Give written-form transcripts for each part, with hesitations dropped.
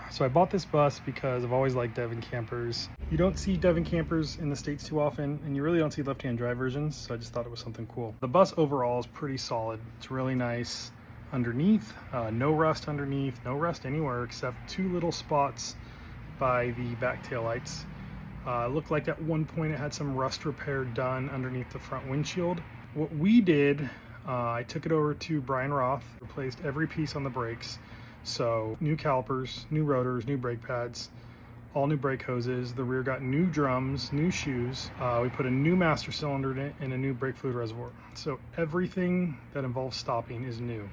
So I bought this bus because I've always liked Devon campers. You don't see Devon campers in the States too often, and you really don't see left-hand drive versions, so I just thought it was something cool. The bus overall is pretty solid. It's really nice underneath, no rust underneath, no rust anywhere except two little spots by the back tail lights. Looked like at one point it had some rust repair done underneath the front windshield. What we did, I took it over to Brian Roth, replaced every piece on the brakes. So new calipers, new rotors, new brake pads, all new brake hoses. The rear got new drums, new shoes. We put a new master cylinder in it and a new brake fluid reservoir. So everything that involves stopping is new,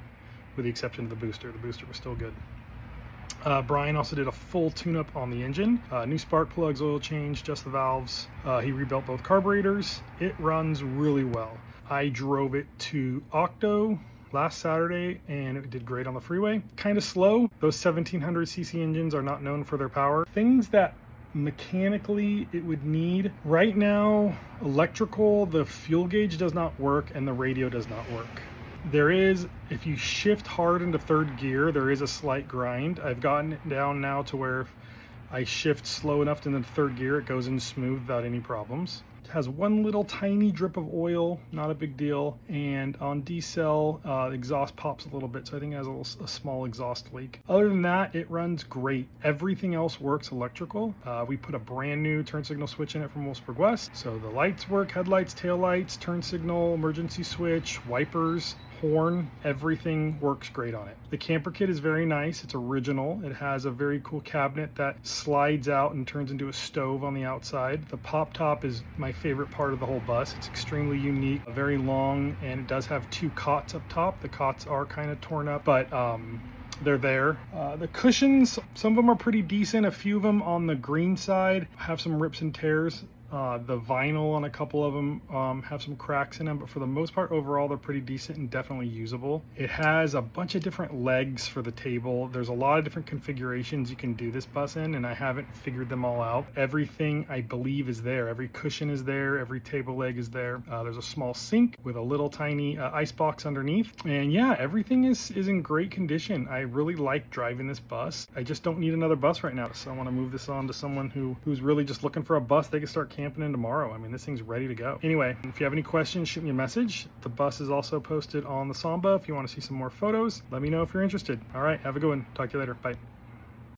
with the exception of the booster. The booster was still good. Brian also did a full tune-up on the engine. New spark plugs, oil change, just the valves. He rebuilt both carburetors. It runs really well. I drove it to Octo last Saturday and it did great on the freeway. Kind of slow. Those 1700cc engines are not known for their power. Things that mechanically it would need right now: electrical, the fuel gauge does not work and the radio does not work. There is, if you shift hard into third gear, there is a slight grind. I've gotten it down now to where if I shift slow enough into the third gear, it goes in smooth without any problems. It has one little tiny drip of oil, not a big deal. And on decel, the exhaust pops a little bit, so I think it has a small exhaust leak. Other than that, it runs great. Everything else works electrical. We put a brand new turn signal switch in it from Wolfsburg West. So the lights work, headlights, tail lights, turn signal, emergency switch, wipers, horn, everything works great on it. The camper kit is very nice. It's original. It has a very cool cabinet that slides out and turns into a stove on the outside. The pop top is my favorite part of the whole bus. It's extremely unique, very long, and it does have two cots up top. The cots are kind of torn up, but they're there. The cushions, some of them are pretty decent. A few of them on the green side have some rips and tears. The vinyl on a couple of them have some cracks in them, but for the most part, overall, they're pretty decent and definitely usable. It has a bunch of different legs for the table. There's a lot of different configurations you can do this bus in, and I haven't figured them all out. Everything, I believe, is there. Every cushion is there. Every table leg is there. There's a small sink with a little tiny ice box underneath. And yeah, everything is in great condition. I really like driving this bus. I just don't need another bus right now, so I want to move this on to someone who's really just looking for a bus they can start camping in tomorrow. I mean, this thing's ready to go. Anyway, if you have any questions, shoot me a message. The bus is also posted on the Samba. If you want to see some more photos, let me know if you're interested. All right, have a good one. Talk to you later. Bye.